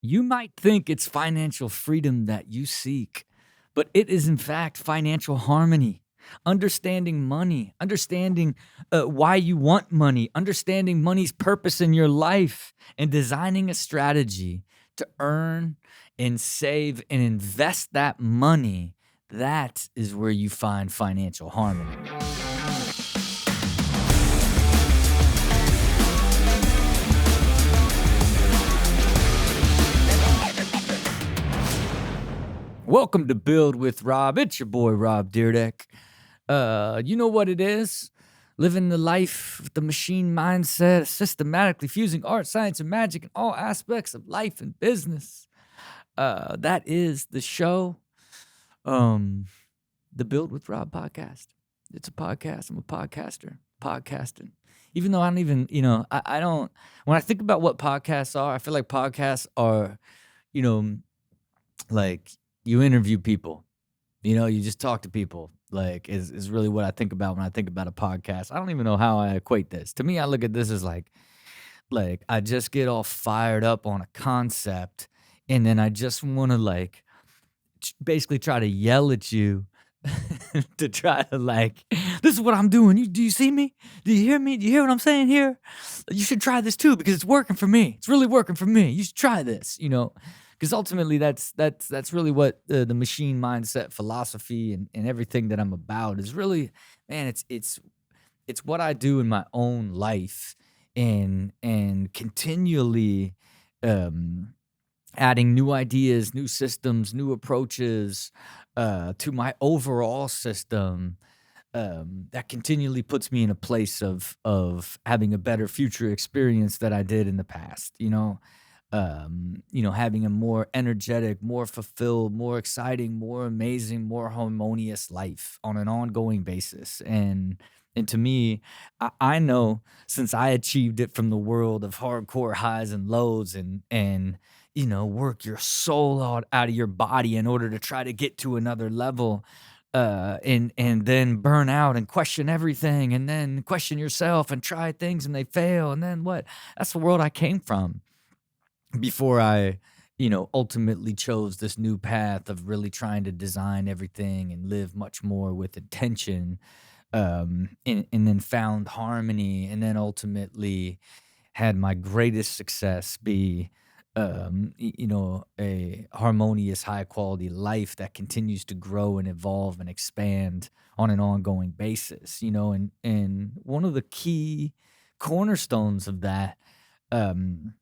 You might think it's financial freedom that you seek, but it is in fact financial harmony. Understanding money, understanding why you want money, understanding money's purpose in your life, and designing a strategy to earn and save and invest that money. That is where you find financial harmony. Welcome to Build with Rob. It's your boy Rob Dyrdek. You know what it is? Living the life with the machine mindset, systematically fusing art, science, and magic in all aspects of life and business. That is the show. The Build with Rob podcast. It's a podcast. I'm a podcaster. Podcasting. Even though I don't even, I don't. When I think about what podcasts are, I feel like podcasts are, you know, like you interview people, you just talk to people, like is really what I think about when I think about a podcast. I don't even know how I equate this. To me, I look at this as like I just get all fired up on a concept, and then I just want to basically try to yell at you to try to this is what I'm doing. Do you see me? Do you hear me? Do you hear what I'm saying here? You should try this too because it's working for me. It's really working for me. You should try this, because ultimately that's really what the machine mindset philosophy and everything that I'm about is really, man, it's what I do in my own life and continually um adding new ideas, new systems, new approaches to my overall system, that continually puts me in a place of having a better future experience that I did in the past. Having a more energetic, more fulfilled, more exciting, more amazing, more harmonious life on an ongoing basis. And to me, I know, since I achieved it from the world of hardcore highs and lows and work your soul out of your body in order to try to get to another level, and then burn out and question everything and then question yourself and try things and they fail. And then what? That's the world I came from before I, ultimately chose this new path of really trying to design everything and live much more with intention, and then found harmony, and then ultimately had my greatest success be, a harmonious, high quality life that continues to grow and evolve and expand on an ongoing basis, and one of the key cornerstones of that, um,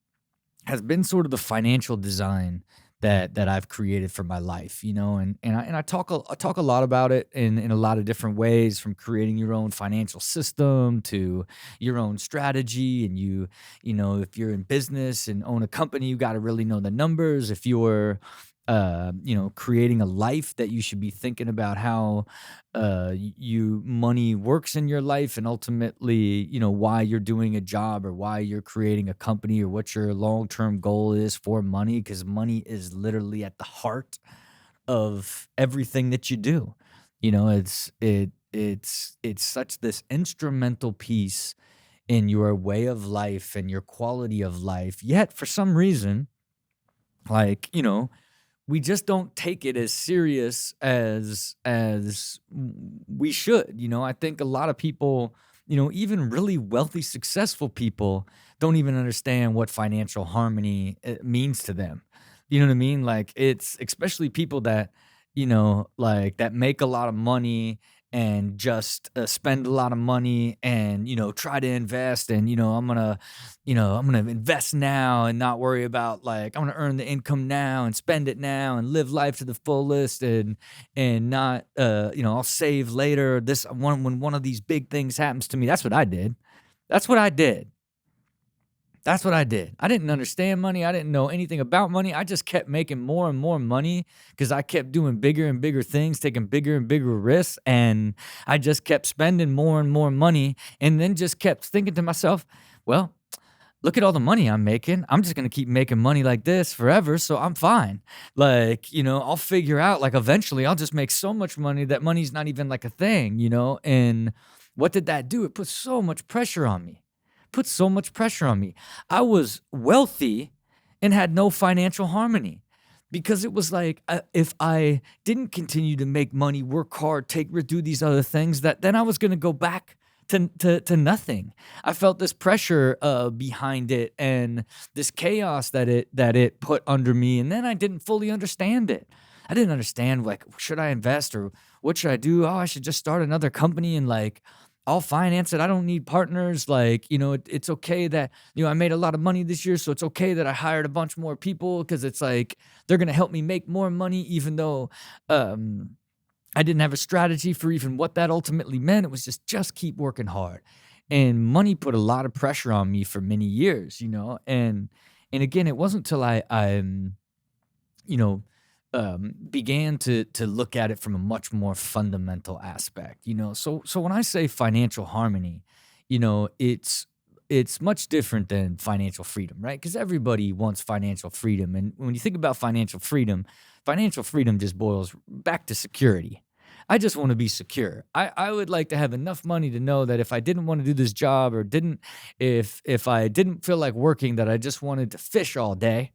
has been sort of the financial design that I've created for my life, and I talk a lot about it in a lot of different ways, from creating your own financial system to your own strategy. And if you're in business and own a company, you got to really know the numbers. If you're creating a life, that you should be thinking about how you money works in your life, and ultimately, why you're doing a job or why you're creating a company or what your long-term goal is for money, because money is literally at the heart of everything that you do. It's such this instrumental piece in your way of life and your quality of life. Yet for some reason, like, we just don't take it as serious as we should. I think a lot of people, even really wealthy, successful people, don't even understand what financial harmony means to them. You know what I mean? Like, it's especially people that, that make a lot of money and just spend a lot of money and, try to invest. And, I'm gonna invest now and not worry about, like, I'm gonna earn the income now and spend it now and live life to the fullest, and not, I'll save later. This one When one of these big things happens to me, that's what I did. That's what I did. That's what I did. I didn't understand money. I didn't know anything about money. I just kept making more and more money because I kept doing bigger and bigger things, taking bigger and bigger risks. And I just kept spending more and more money, and then just kept thinking to myself, well, look at all the money I'm making. I'm just going to keep making money like this forever. So I'm fine. Like, I'll figure out, like, eventually I'll just make so much money that money's not even like a thing, And what did that do? It put so much pressure on me. I was wealthy and had no financial harmony because it was like if I didn't continue to make money, work hard, do these other things, that then I was going to go back to nothing. I felt this pressure behind it and this chaos that it put under me, and then I didn't fully understand it. I didn't understand, like, should I invest or what should I do? Oh, I should just start another company and like I'll finance it. I don't need partners. Like, it's okay that, I made a lot of money this year. So it's okay that I hired a bunch more people because it's like they're going to help me make more money, even though um, I didn't have a strategy for even what that ultimately meant. It was just keep working hard. And money put a lot of pressure on me for many years, and again, it wasn't till I you know, began to look at it from a much more fundamental aspect. So when I say financial harmony, it's much different than financial freedom, right? Because everybody wants financial freedom, and when you think about financial freedom just boils back to security. I just want to be secure. I would like to have enough money to know that if I didn't want to do this job or didn't if I didn't feel like working, that I just wanted to fish all day,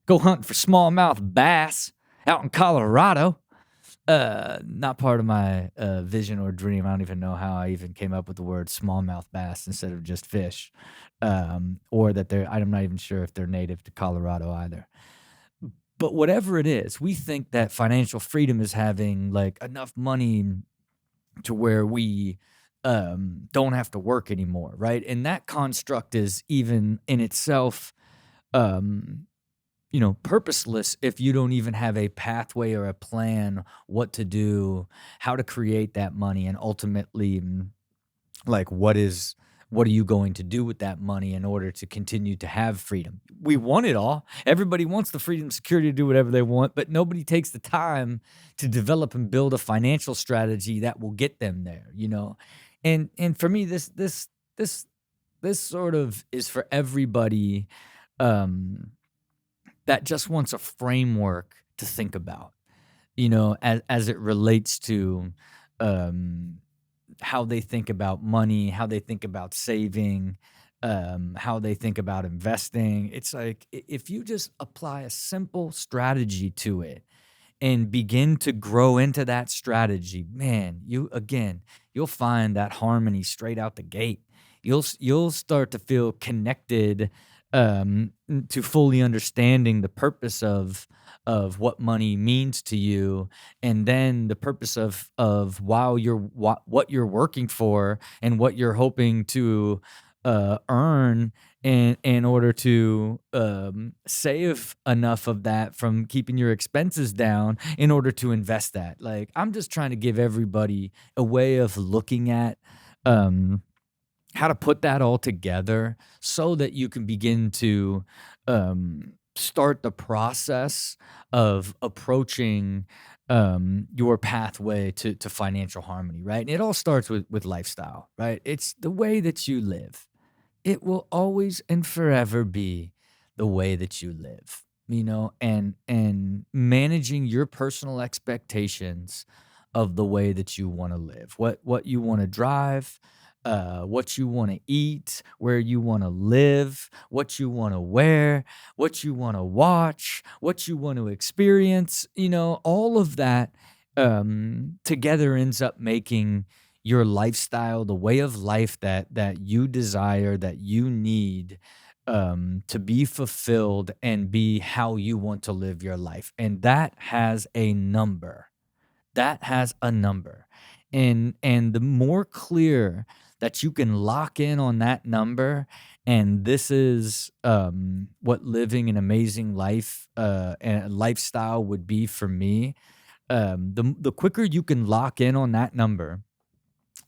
go hunting for smallmouth bass out in Colorado. Not part of my vision or dream. I don't even know how I even came up with the word smallmouth bass instead of just fish, or that I'm not even sure if they're native to Colorado either. But whatever it is, we think that financial freedom is having like enough money to where we don't have to work anymore, right? And that construct is even in itself um, purposeless if you don't even have a pathway or a plan what to do, how to create that money, and ultimately, like what are you going to do with that money in order to continue to have freedom? We want it all. Everybody wants the freedom and security to do whatever they want, but nobody takes the time to develop and build a financial strategy that will get them there. And for me, this sort of is for everybody. Um, that just wants a framework to think about, as it relates to um, how they think about money, how they think about saving, how they think about investing. It's like if you just apply a simple strategy to it and begin to grow into that strategy, man, you'll find that harmony straight out the gate. You'll start to feel connected to fully understanding the purpose of what money means to you, and then the purpose of what you're working for and what you're hoping to earn in order to save enough of that from keeping your expenses down in order to invest that. Like, I'm just trying to give everybody a way of looking at um, how to put that all together so that you can begin to start the process of approaching your pathway to financial harmony, right? And it all starts with lifestyle, right? It's the way that you live. It will always and forever be the way that you live, and managing your personal expectations of the way that you want to live, what you want to drive, what you want to eat, where you want to live, what you want to wear, what you want to watch, what you want to experience. All of that together ends up making your lifestyle, the way of life that you desire, that you need to be fulfilled and be how you want to live your life. And that has a number. That has a number. And the more clear that you can lock in on that number, and this is what living an amazing life and lifestyle would be for me. The quicker you can lock in on that number,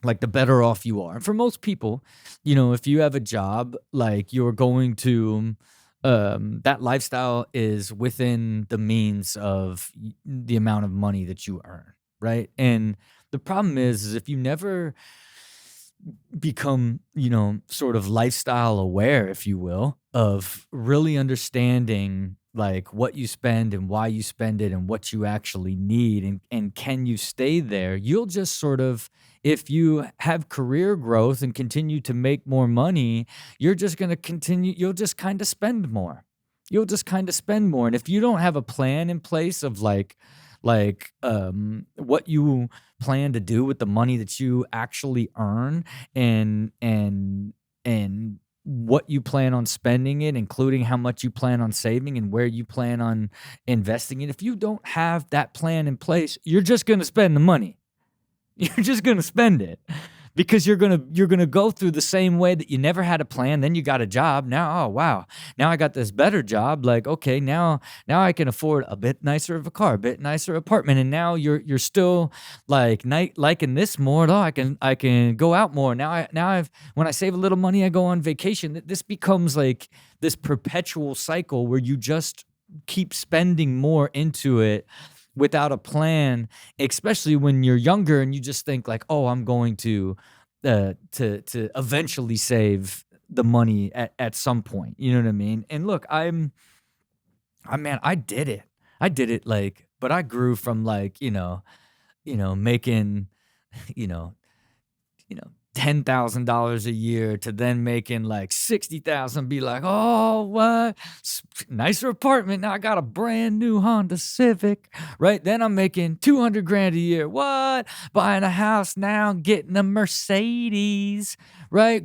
like, the better off you are. And for most people, if you have a job, like, you're going to that lifestyle is within the means of the amount of money that you earn, right? And the problem is if you never become, sort of lifestyle aware, if you will, of really understanding like what you spend and why you spend it and what you actually need, and can you stay there, you'll just sort of, if you have career growth and continue to make more money, you're just going to continue, you'll just kind of spend more. you'll just kind of spend more. And if you don't have a plan in place of what you plan to do with the money that you actually earn, and what you plan on spending it, including how much you plan on saving and where you plan on investing it. If you don't have that plan in place, you're just going to spend the money. You're just going to spend it because you're going to go through the same way that you never had a plan. Then you got a job. Now, oh wow, now I got this better job. Like, okay, now I can afford a bit nicer of a car, a bit nicer apartment. And now you're still like liking this more. Oh, I can go out more. I've when I save a little money, I go on vacation. This becomes like this perpetual cycle where you just keep spending more into it without a plan, especially when you're younger and you just think like, oh, I'm going to eventually save the money at some point. You know what I mean? And look, man, I did it. I did it like, but I grew from like, making, you know, $10,000 a year to then making like 60,000. Be like, oh, what? Nicer apartment. Now I got a brand new Honda Civic, right? Then I'm making 200 grand a year. What? Buying a house now, getting a Mercedes, right?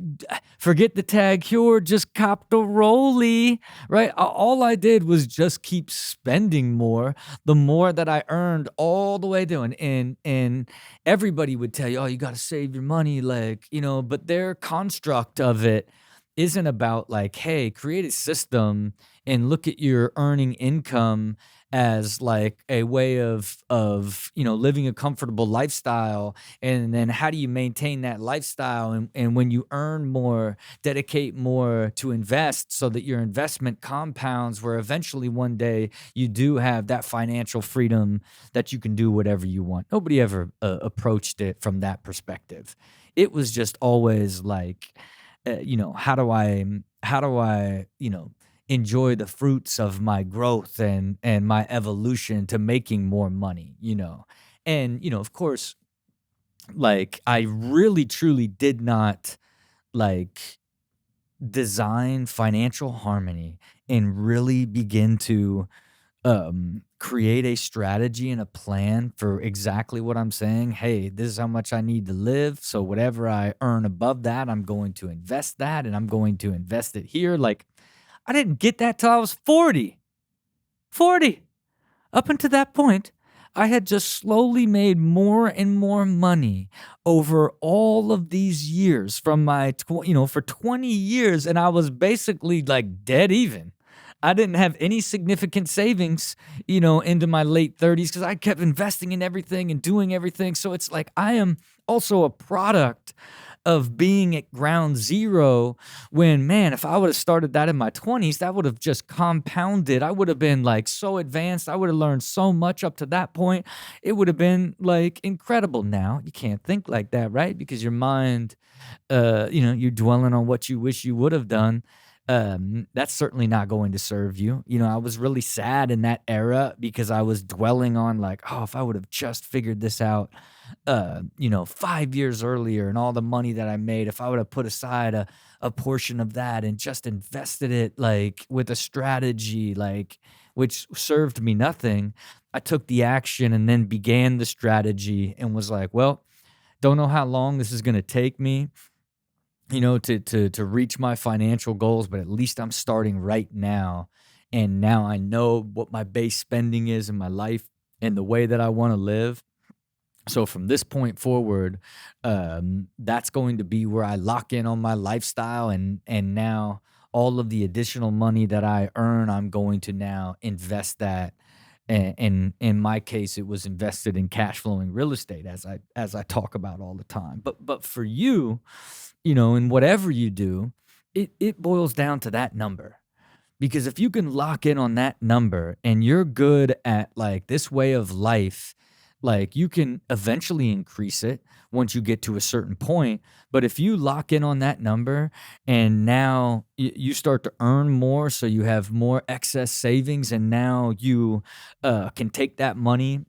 Forget the Tag Heuer, just copped a Rollie, right? All I did was just keep spending more, the more that I earned all the way doing. And everybody would tell you, oh, you got to save your money, like, but their construct of it isn't about like, hey, create a system and look at your earning income as like a way of living a comfortable lifestyle, and then how do you maintain that lifestyle, and when you earn more, dedicate more to invest so that your investment compounds, where eventually one day you do have that financial freedom that you can do whatever you want. Nobody ever approached it from that perspective. It was just always like, how do I enjoy the fruits of my growth and my evolution to making more money. And of course, like, I really truly did not like design financial harmony and really begin to create a strategy and a plan for exactly what I'm saying. Hey, this is how much I need to live. So whatever I earn above that, I'm going to invest that, and I'm going to invest it here. Like, I didn't get that till I was 40. 40. Up until that point, I had just slowly made more and more money over all of these years from for 20 years. And I was basically like dead even. I didn't have any significant savings, into my late 30s because I kept investing in everything and doing everything. So it's like I am also a product of being at ground zero when, man, if I would have started that in my 20s, that would have just compounded. I would have been like so advanced. I would have learned so much up to that point. It would have been like incredible. Now you can't think like that, right? Because your mind, you're dwelling on what you wish you would have done. That's certainly not going to serve you. I was really sad in that era because I was dwelling on like, oh, if I would have just figured this out 5 years earlier, and all the money that I made, if I would have put aside a portion of that and just invested it like with a strategy, like, which served me nothing. I took the action and then began the strategy and was like, well, don't know how long this is going to take me, to reach my financial goals, but at least I'm starting right now. And now I know what my base spending is in my life and the way that I want to live. So from this point forward, that's going to be where I lock in on my lifestyle, and now all of the additional money that I earn, I'm going to now invest that. And in my case, it was invested in cash flowing real estate, as I talk about all the time. But for you, in whatever you do, it boils down to that number. Because if you can lock in on that number and you're good at like this way of life, like, you can eventually increase it once you get to a certain point. But if you lock in on that number and now you start to earn more, so you have more excess savings, and now you can take that money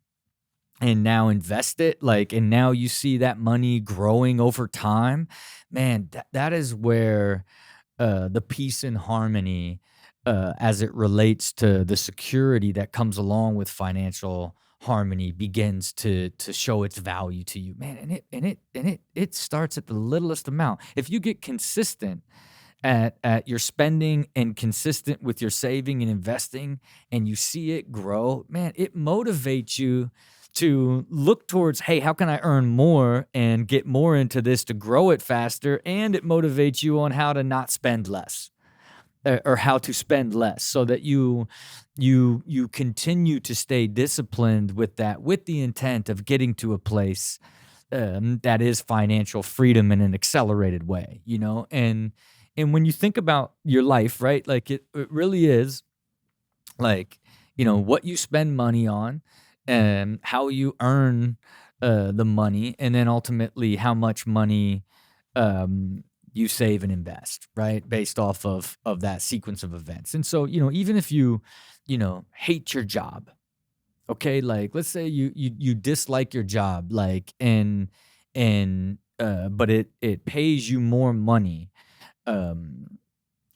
and now invest it, like, and now you see that money growing over time, man, that is where the peace and harmony as it relates to the security that comes along with financial harmony begins to show its value to you, man. And it starts at the littlest amount. If you get consistent at your spending and consistent with your saving and investing, and you see it grow, man, it motivates you to look towards, hey, how can I earn more and get more into this to grow it faster? And it motivates you on how to not spend less, or how to spend less, so that you continue to stay disciplined with that, with the intent of getting to a place that is financial freedom in an accelerated way, and when you think about your life, right, like it really is like, what you spend money on and how you earn the money, and then ultimately how much money um, you save and invest, right? Based off of that sequence of events. And so, even if you hate your job, okay, like let's say you dislike your job, like and but it pays you more money, um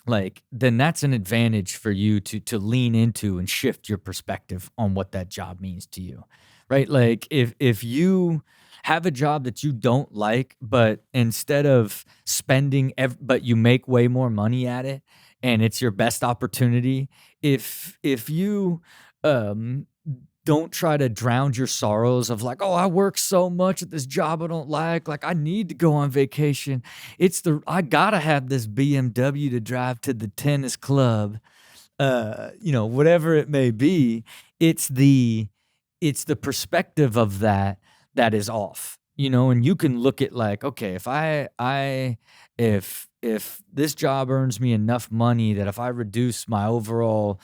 like, then that's an advantage for you to lean into and shift your perspective on what that job means to you, right? Like, if you have a job that you don't like, but instead of but you make way more money at it, and it's your best opportunity, if you um don't try to drown your sorrows of like, oh, I work so much at this job I don't like I need to go on vacation. I gotta have this BMW to drive to the tennis club, whatever it may be. It's the it's the perspective of that is off, and you can look at like, okay, if this job earns me enough money that if I reduce my overall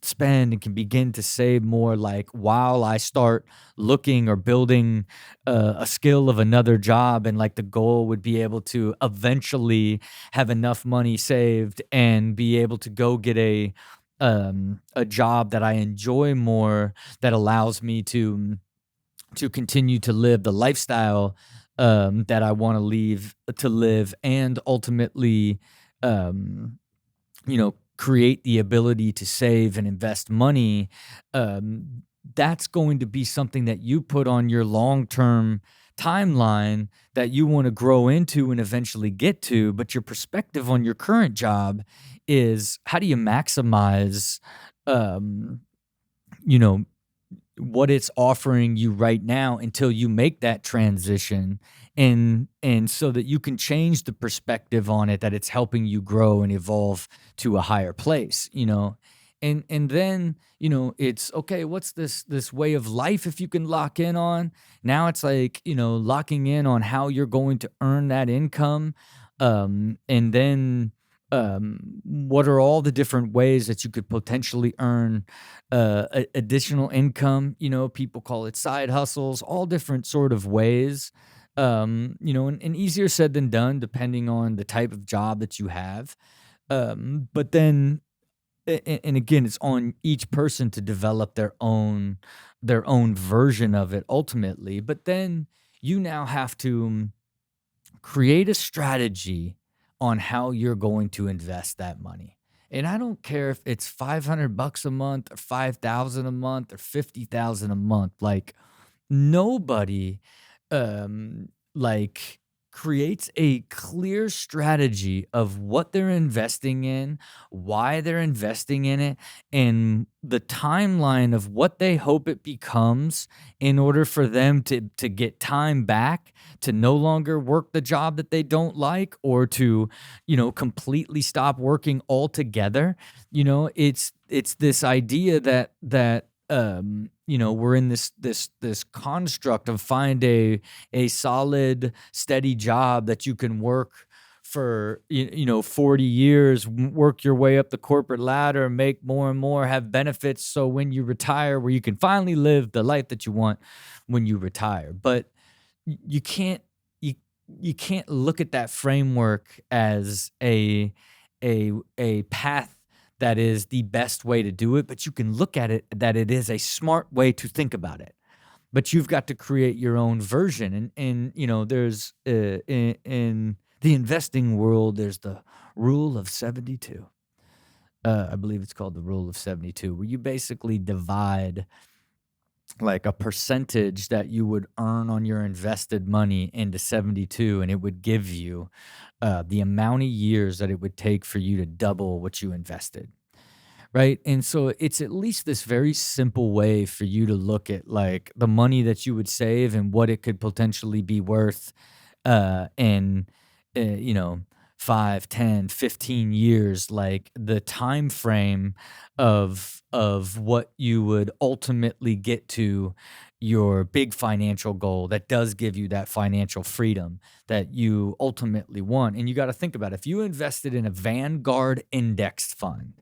spend and can begin to save more, like while I start looking or building a skill of another job, and like the goal would be able to eventually have enough money saved and be able to go get a job that I enjoy more, that allows me to continue to live the lifestyle that I want to live, and ultimately, create the ability to save and invest money. That's going to be something that you put on your long term timeline that you want to grow into and eventually get to. But your perspective on your current job is, how do you maximize, um, you know, what it's offering you right now until you make that transition, and so that you can change the perspective on it, that it's helping you grow and evolve to a higher place, and then, it's okay, what's this way of life if you can lock in on. Now it's like, locking in on how you're going to earn that income, and then what are all the different ways that you could potentially earn additional income. People call it side hustles, all different sort of ways. And easier said than done, depending on the type of job that you have. But then, and again, it's on each person to develop their own version of it ultimately. But then you now have to create a strategy on how you're going to invest that money. And I don't care if it's 500 bucks a month or 5,000 a month or 50,000 a month. Like, nobody like creates a clear strategy of what they're investing in, why they're investing in it, and the timeline of what they hope it becomes, in order for them to get time back, to no longer work the job that they don't like, or to, completely stop working altogether. It's this idea that we're in this construct of, find a solid, steady job that you can work for 40 years, work your way up the corporate ladder, make more and more, have benefits, so when you retire, where you can finally live the life that you want when you retire. But you can't you you can't look at that framework as a path that is the best way to do it, but you can look at it that it is a smart way to think about it. But you've got to create your own version, and there's in the investing world, there's the rule of 72. I believe it's called the rule of 72, where you basically divide like a percentage that you would earn on your invested money into 72, and it would give you the amount of years that it would take for you to double what you invested. Right. And so it's at least this very simple way for you to look at like the money that you would save and what it could potentially be worth in, you know, 5, 10, 15 years, like the time frame of what you would ultimately get to your big financial goal that does give you that financial freedom that you ultimately want. And you got to think about it. If you invested in a Vanguard indexed fund,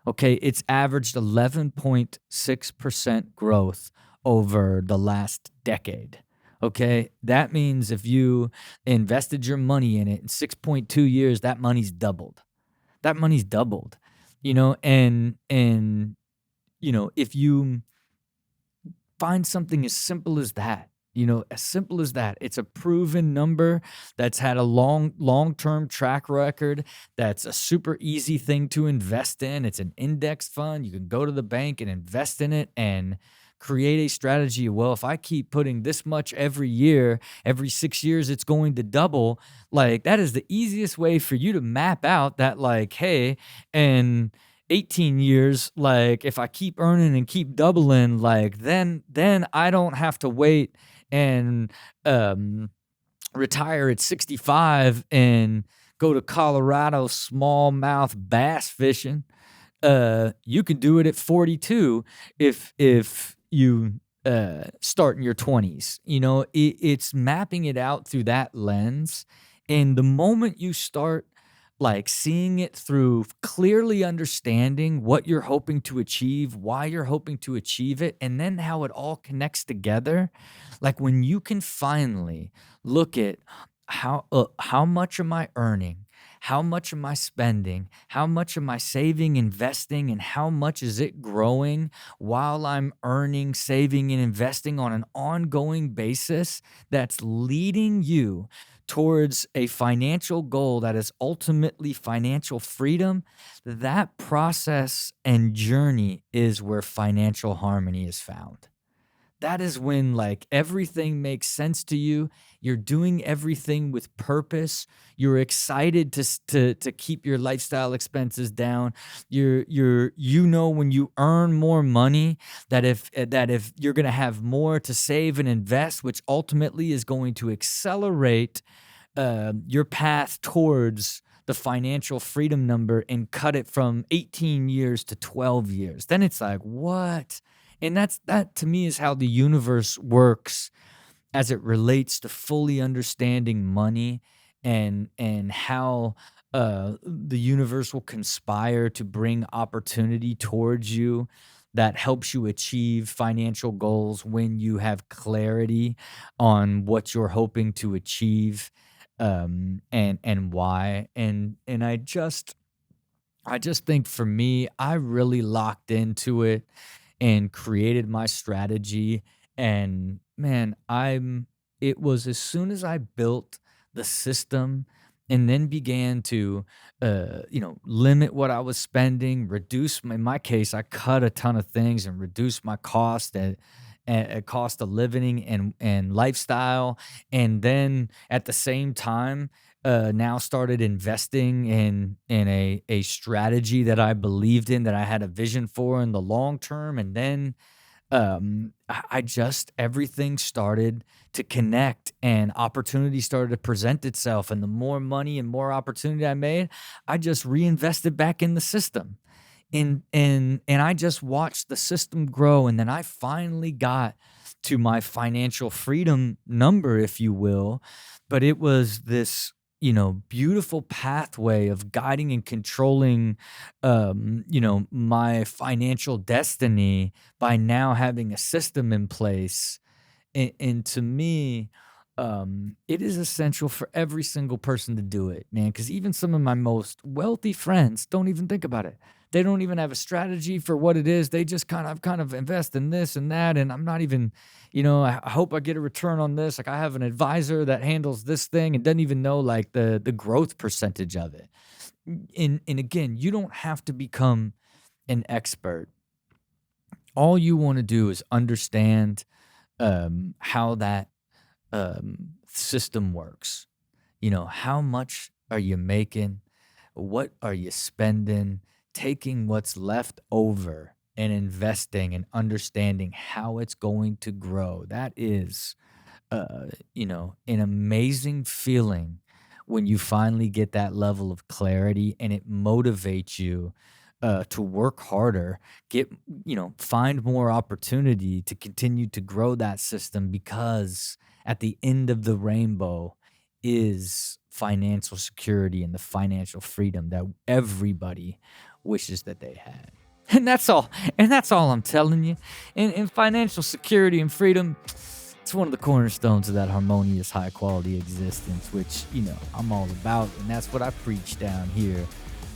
okay, it's averaged 11.6% growth over the last decade. Okay, that means if you invested your money in it in 6.2 years, that money's doubled. That money's doubled. If you find something as simple as that. As simple as that. It's a proven number that's had a long-term track record. That's a super easy thing to invest in. It's an indexed fund. You can go to the bank and invest in it and create a strategy. Well, if I keep putting this much every year, every 6 years, it's going to double. Like that is the easiest way for you to map out that like, hey, and 18 years, like if I keep earning and keep doubling, like then I don't have to wait and um retire at 65 and go to Colorado smallmouth bass fishing. You can do it at 42 if you start in your 20s. It's mapping it out through that lens. And the moment you start like seeing it through clearly understanding what you're hoping to achieve, why you're hoping to achieve it, and then how it all connects together, like when you can finally look at how much am I earning? How much am I spending? How much am I saving, investing, and how much is it growing while I'm earning, saving, and investing on an ongoing basis that's leading you towards a financial goal that is ultimately financial freedom? That process and journey is where financial harmony is found. That is when like everything makes sense to you. You're doing everything with purpose. You're excited to keep your lifestyle expenses down. When you earn more money that if you're going to have more to save and invest, which ultimately is going to accelerate your path towards the financial freedom number and cut it from 18 years to 12 years. Then it's like, what? And that to me is how the universe works as it relates to fully understanding money and how the universe will conspire to bring opportunity towards you that helps you achieve financial goals when you have clarity on what you're hoping to achieve, and why. And I just think for me, I really locked into it and created my strategy. And man, it was as soon as I built the system and then began to, limit what I was spending, in my case, I cut a ton of things and reduced my cost and cost of living and lifestyle. And then at the same time, now started investing in a strategy that I believed in, that I had a vision for in the long term. And then I just everything started to connect and opportunity started to present itself. And the more money and more opportunity I made, I just reinvested back in the system. And I just watched the system grow. And then I finally got to my financial freedom number, if you will. But it was this, beautiful pathway of guiding and controlling, my financial destiny by now having a system in place. And to me, it is essential for every single person to do it, man. Because even some of my most wealthy friends don't even think about it. They don't even have a strategy for what it is. They just kind of invest in this and that. And I'm not even, I hope I get a return on this. Like I have an advisor that handles this thing and doesn't even know like the growth percentage of it. And again, you don't have to become an expert. All you want to do is understand how that system works. How much are you making? What are you spending? Taking what's left over and investing and understanding how it's going to grow. That is an amazing feeling when you finally get that level of clarity, and it motivates you to work harder, find more opportunity to continue to grow that system, because at the end of the rainbow is financial security and the financial freedom that everybody wishes that they had. And that's all. And that's all I'm telling you. And financial security and freedom, it's one of the cornerstones of that harmonious, high quality existence, which, I'm all about. And that's what I preach down here.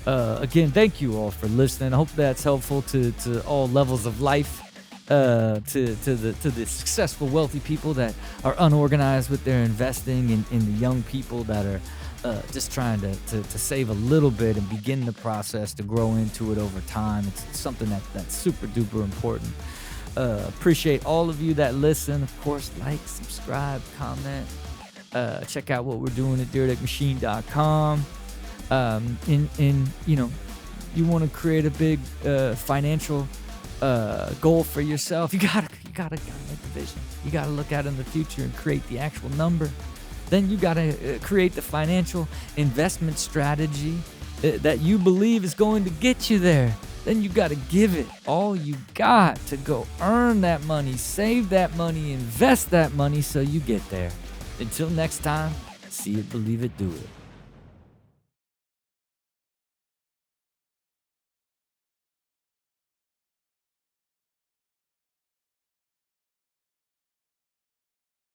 Again, thank you all for listening. I hope that's helpful to all levels of life, to the successful, wealthy people that are unorganized with their investing, and the young people that are just trying to save a little bit and begin the process to grow into it over time. It's something that's super duper important. Appreciate all of you that listen. Of course, like, subscribe, comment. Check out what we're doing at dyrdekmachine.com. You want to create a big financial goal for yourself. You gotta make the vision. You gotta look out in the future and create the actual number. Then you gotta create the financial investment strategy that you believe is going to get you there. Then you got to give it all you got to go earn that money, save that money, invest that money so you get there. Until next time, see it, believe it, do it.